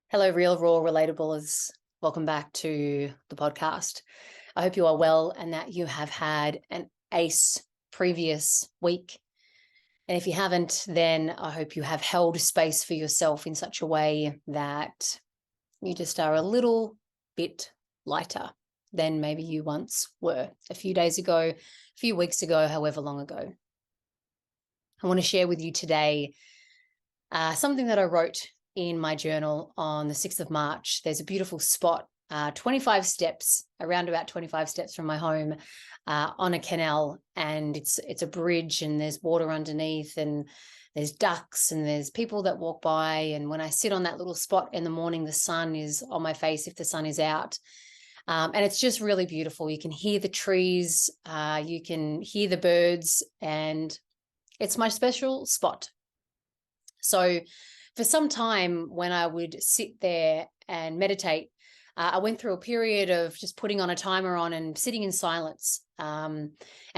Hello, real, raw, relatablers. Welcome back to the podcast. I hope you are well and that you have had an ace previous week. And if you haven't, then I hope you have held space for yourself in such a way that you just are a little bit lighter than maybe you once were a few days ago, a few weeks ago, however long ago. I want to share with you today something that I wrote in my journal on the 6th of March. There's a beautiful spot, 25 steps, around about 25 steps from my home, on a canal, and it's a bridge, and there's water underneath, and there's ducks, and there's people that walk by. And when I sit on that little spot in the morning, the sun is on my face if the sun is out. And it's just really beautiful. You can hear the trees, you can hear the birds, and it's my special spot. So for some time when I would sit there and meditate, I went through a period of just putting on a timer on and sitting in silence, and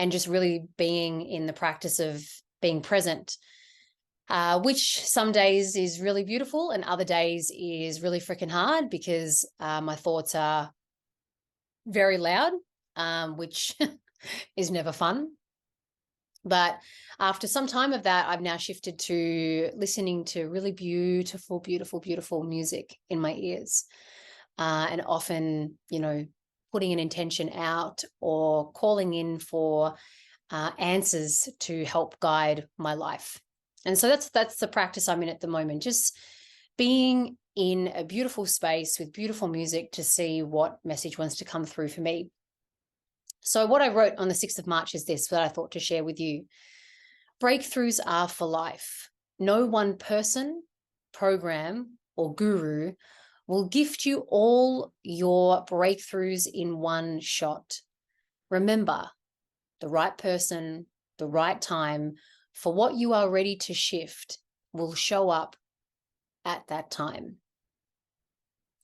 just really being in the practice of being present, which some days is really beautiful and other days is really freaking hard because my thoughts are very loud, which is never fun. But after some time of that, I've now shifted to listening to really beautiful, beautiful, beautiful music in my ears, and often, putting an intention out or calling in for answers to help guide my life. And so that's the practice I'm in at the moment, just being in a beautiful space with beautiful music to see what message wants to come through for me. So what I wrote on the 6th of March is this, that I thought to share with you. Breakthroughs are for life. No one person, program, or guru will gift you all your breakthroughs in one shot. Remember, the right person, the right time for what you are ready to shift will show up at that time.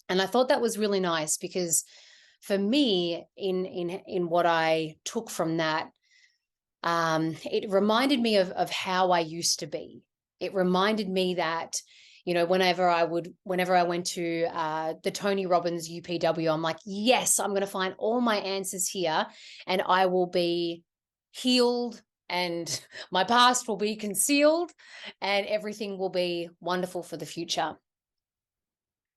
And I thought that was really nice because for me, in what I took from that, it reminded me of how I used to be. It reminded me that, whenever I went to the Tony Robbins UPW, I'm like, yes, I'm going to find all my answers here and I will be healed and my past will be concealed and everything will be wonderful for the future.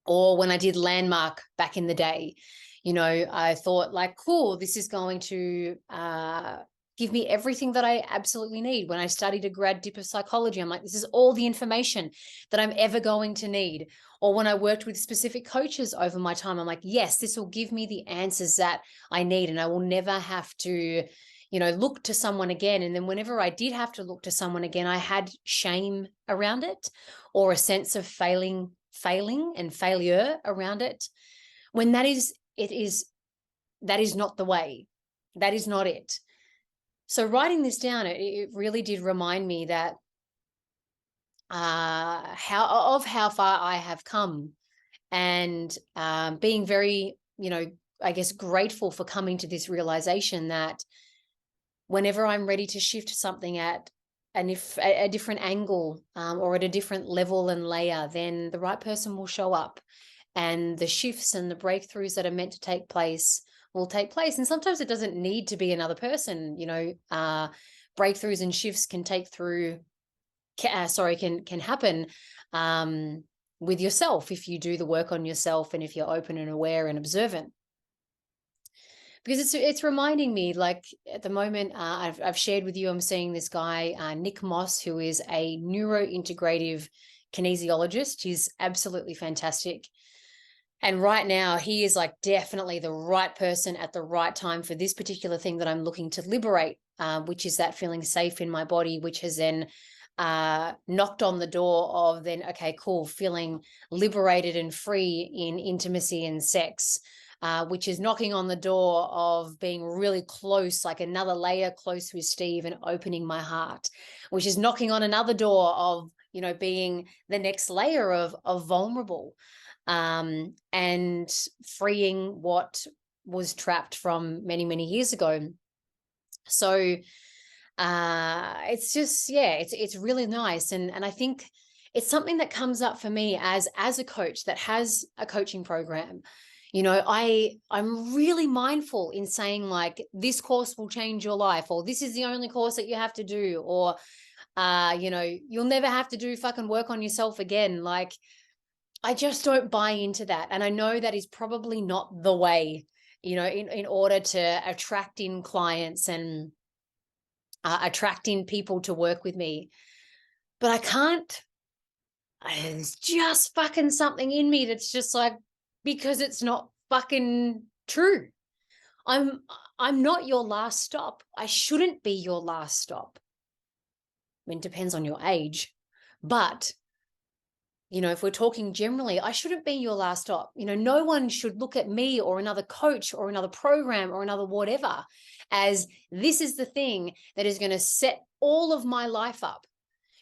Or when I did Landmark back in the day, I thought like, cool, this is going to give me everything that I absolutely need. When I studied a grad dip of psychology, I'm like, this is all the information that I'm ever going to need. Or when I worked with specific coaches over my time, I'm like, yes, this will give me the answers that I need and I will never have to, look to someone again. And then whenever I did have to look to someone again, I had shame around it or a sense of failing and failure around it, when that is not the way. That is not it. So writing this down, it really did remind me that how far I have come, and being very, I guess, grateful for coming to this realization that whenever I'm ready to shift something at a different angle, or at a different level and layer, then the right person will show up and the shifts and the breakthroughs that are meant to take place will take place. And sometimes it doesn't need to be another person. Breakthroughs and shifts can can happen with yourself if you do the work on yourself and if you're open and aware and observant. Because it's reminding me, like at the moment, I've shared with you, I'm seeing this guy, Nick Moss, who is a neurointegrative kinesiologist. He's absolutely fantastic. And right now he is like definitely the right person at the right time for this particular thing that I'm looking to liberate, which is that feeling safe in my body, which has then knocked on the door of then, okay, cool, feeling liberated and free in intimacy and sex. Which is knocking on the door of being really close, like another layer close with Steve and opening my heart, which is knocking on another door of, being the next layer of vulnerable, and freeing what was trapped from many, many years ago. So it's just, it's really nice. And I think it's something that comes up for me as a coach that has a coaching program. You know, I'm really mindful in saying, like, this course will change your life, or this is the only course that you have to do, or you know, you'll never have to do fucking work on yourself again. Like, I just don't buy into that. And I know that is probably not the way, you know, in order to attract in clients and attract in people to work with me. But I can't, there's just fucking something in me that's just like, because it's not fucking true. I'm not your last stop. I shouldn't be your last stop. I mean, it depends on your age, but you know, if we're talking generally, I shouldn't be your last stop. You know, no one should look at me or another coach or another program or another whatever as this is the thing that is going to set all of my life up.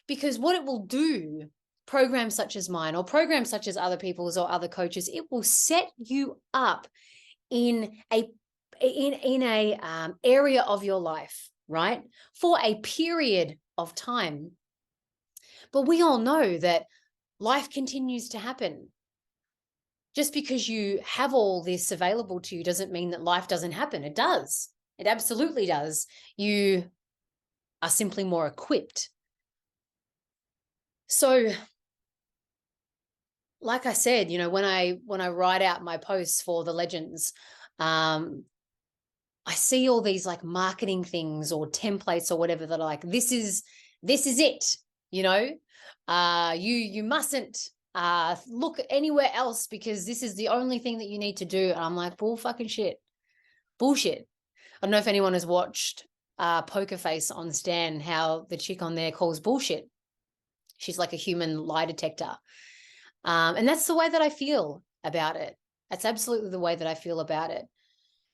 Because what it will do, programs such as mine or programs such as other people's or other coaches, it will set you up in a area of your life, right, for a period of time. But we all know that life continues to happen. Just because you have all this available to you doesn't mean that life doesn't happen. It does. It absolutely does. You are simply more equipped. So, like I said, you know, when I write out my posts for the legends, I see all these like marketing things or templates or whatever that are like, this is it, you know, you mustn't look anywhere else because this is the only thing that you need to do. And I'm like, bullshit. I don't know if anyone has watched Poker Face on Stan, how the chick on there calls bullshit. She's like a human lie detector. And that's the way that I feel about it. That's absolutely the way that I feel about it.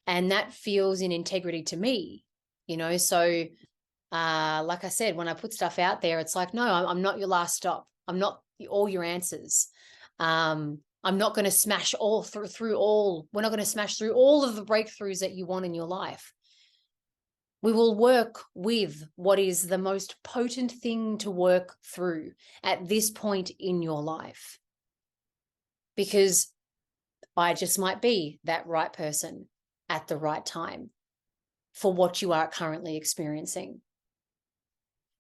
And that feels in integrity to me, you know? So like I said, when I put stuff out there, it's like, no, I'm not your last stop. I'm not all your answers. I'm not going to smash all through all. We're not going to smash through all of the breakthroughs that you want in your life. We will work with what is the most potent thing to work through at this point in your life. Because I just might be that right person at the right time for what you are currently experiencing.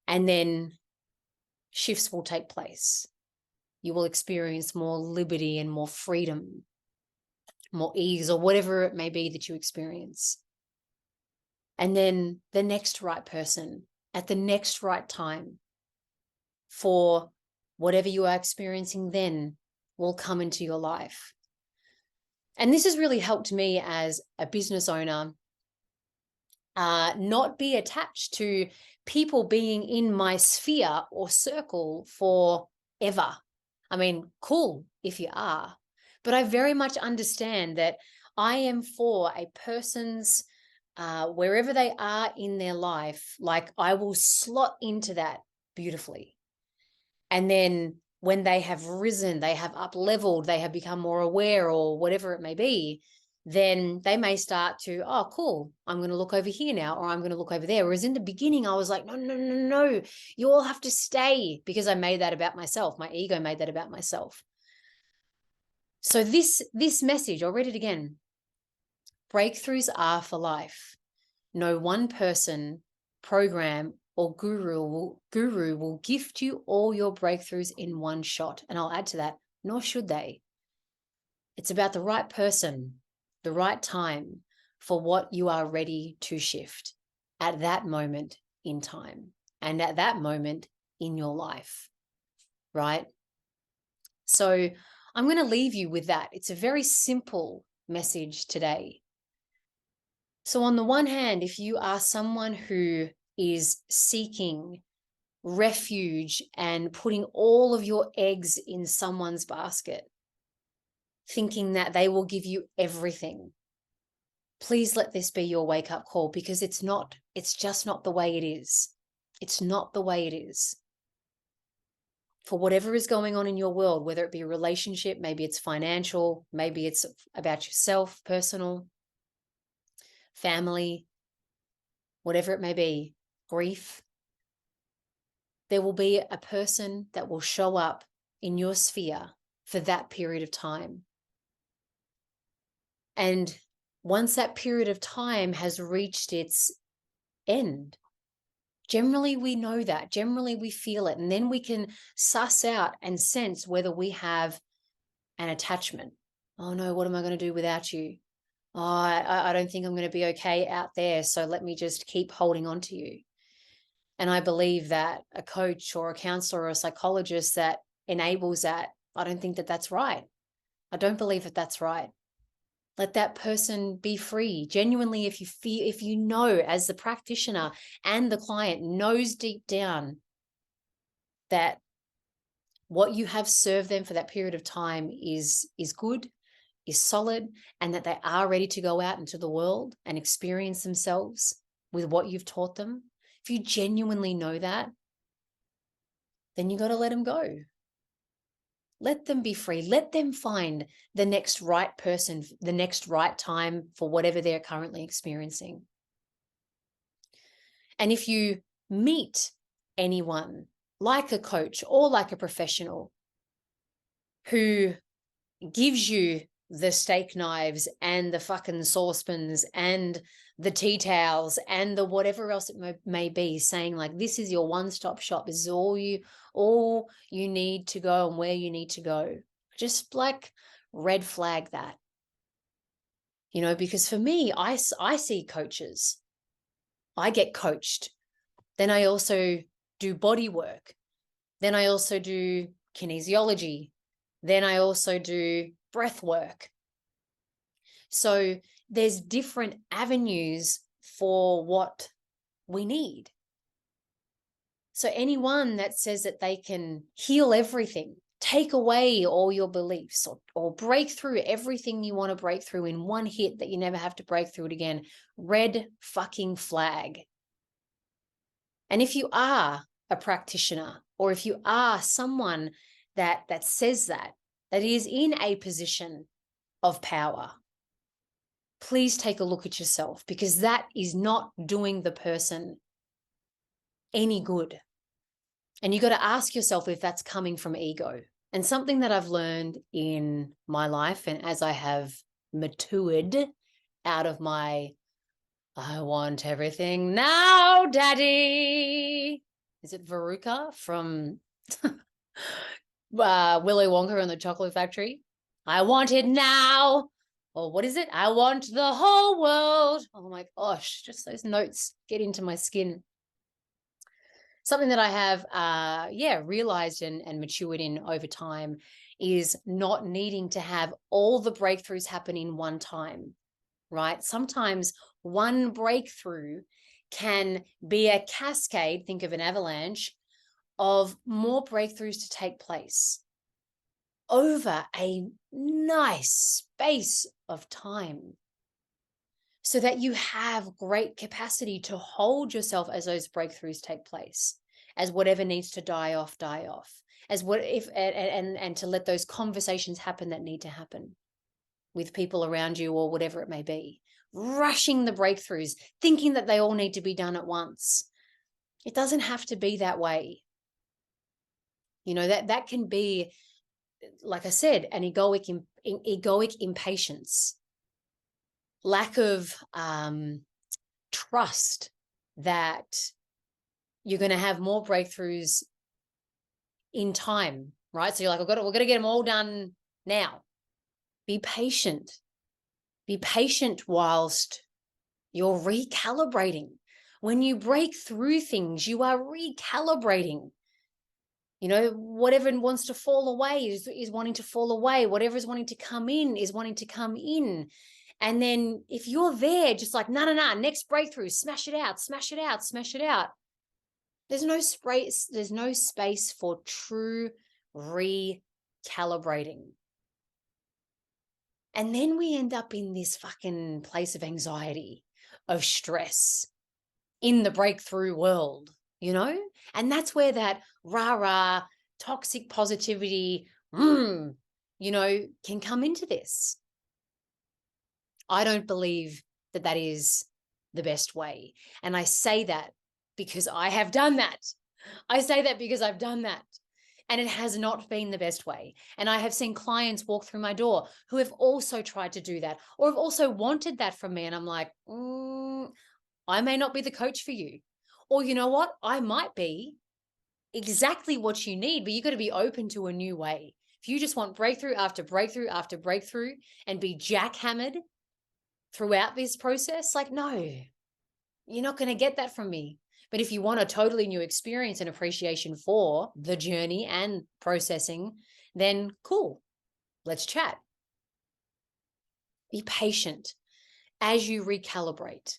And then shifts will take place. You will experience more liberty and more freedom, more ease, or whatever it may be that you experience. And then the next right person at the next right time for whatever you are experiencing then will come into your life. And this has really helped me as a business owner not be attached to people being in my sphere or circle forever. I mean, cool if you are, but I very much understand that I am for a person's wherever they are in their life, like I will slot into that beautifully. And then when they have risen, they have up leveled, they have become more aware or whatever it may be, then they may start to, oh, cool, I'm going to look over here now, or I'm going to look over there. Whereas in the beginning, I was like, no, you all have to stay, because I made that about myself. My ego made that about myself. So this message, I'll read it again. Breakthroughs are for life. No one person, program, or guru will gift you all your breakthroughs in one shot. And I'll add to that, nor should they. It's about the right person, the right time for what you are ready to shift at that moment in time and at that moment in your life, right? So I'm going to leave you with that. It's a very simple message today. So on the one hand, if you are someone who is seeking refuge and putting all of your eggs in someone's basket, thinking that they will give you everything, please let this be your wake-up call, because it's not. It's just not the way it is. It's not the way it is. For whatever is going on in your world, whether it be a relationship, maybe it's financial, maybe it's about yourself, personal, family, whatever it may be, grief, there will be a person that will show up in your sphere for that period of time. And once that period of time has reached its end, generally we know that, generally we feel it, and then we can suss out and sense whether we have an attachment. Oh no, what am I going to do without you? Oh, I don't think I'm going to be okay out there, so let me just keep holding on to you. And I believe that a coach or a counselor or a psychologist that enables that, I don't think that that's right. I don't believe that that's right. Let that person be free. Genuinely, if you know, as the practitioner and the client knows deep down that what you have served them for that period of time is good, is solid, and that they are ready to go out into the world and experience themselves with what you've taught them, if you genuinely know that, then you got to let them go. Let them be free. Let them find the next right person, the next right time for whatever they're currently experiencing. And if you meet anyone like a coach or like a professional who gives you the steak knives and the fucking saucepans and the tea towels and the whatever else it may be, saying like, this is your one-stop shop, this is all you need to go and where you need to go, just like red flag that, because for me, I see coaches, I get coached, then I also do body work, then I also do kinesiology, then I also do breath work. So there's different avenues for what we need. So anyone that says that they can heal everything, take away all your beliefs, or break through everything you want to break through in one hit that you never have to break through it again, red fucking flag. And if you are a practitioner, or if you are someone that says that is in a position of power, please take a look at yourself, because that is not doing the person any good. And you got to ask yourself if that's coming from ego. And something that I've learned in my life, and as I have matured out of my I want everything now, daddy. Is it Veruca from Willy Wonka and the Chocolate Factory? I want it now. Or what is it? I want the whole world. Oh my gosh, just those notes get into my skin. Something that I have, realized and matured in over time is not needing to have all the breakthroughs happen in one time, right? Sometimes one breakthrough can be a cascade, think of an avalanche, of more breakthroughs to take place over a nice space of time, so that you have great capacity to hold yourself as those breakthroughs take place, as whatever needs to die off, as what if, and to let those conversations happen that need to happen with people around you or whatever it may be. Rushing the breakthroughs, thinking that they all need to be done at once. It doesn't have to be that way. That can be, like I said, an egoic impatience, lack of trust that you're going to have more breakthroughs in time, right? So you're like, we're going to get them all done now. Be patient. Be patient whilst you're recalibrating. When you break through things, you are recalibrating. Whatever wants to fall away is wanting to fall away. Whatever is wanting to come in is wanting to come in. And then if you're there, just like, no, next breakthrough, smash it out, smash it out, smash it out. There's no space for true recalibrating. And then we end up in this fucking place of anxiety, of stress in the breakthrough world, And that's where that rah-rah, toxic positivity, can come into this. I don't believe that is the best way. And I say that because I have done that. I say that because I've done that. And it has not been the best way. And I have seen clients walk through my door who have also tried to do that or have also wanted that from me. And I'm like, I may not be the coach for you. Or you know what? I might be exactly what you need, but you got to be open to a new way. If you just want breakthrough after breakthrough after breakthrough and be jackhammered throughout this process, like, no, you're not going to get that from me. But if you want a totally new experience and appreciation for the journey and processing, then cool, let's chat. Be patient as you recalibrate.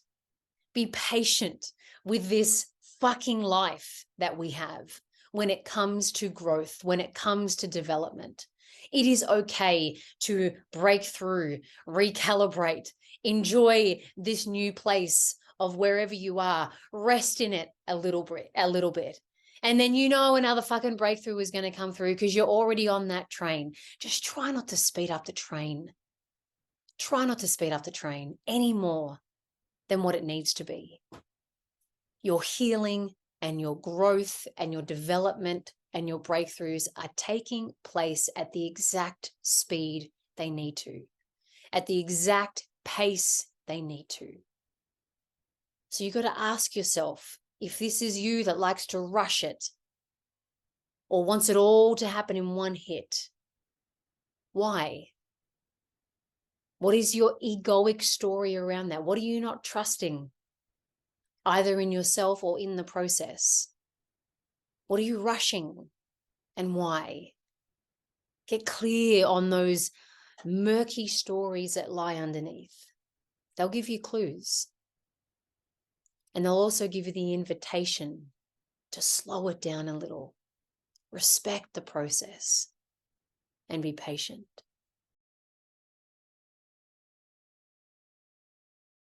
Be patient with this fucking life that we have when it comes to growth, when it comes to development. It is okay to break through, recalibrate, enjoy this new place of wherever you are, rest in it a little bit. And then another fucking breakthrough is going to come through because you're already on that train. Just try not to speed up the train. Try not to speed up the train any more than what it needs to be. Your healing and your growth and your development and your breakthroughs are taking place at the exact speed they need to, at the exact pace they need to. So you got to ask yourself, if this is you that likes to rush it or wants it all to happen in one hit, why? What is your egoic story around that? What are you not trusting, either in yourself or in the process? What are you rushing and why? Get clear on those murky stories that lie underneath. They'll give you clues. And they'll also give you the invitation to slow it down a little, respect the process, and be patient.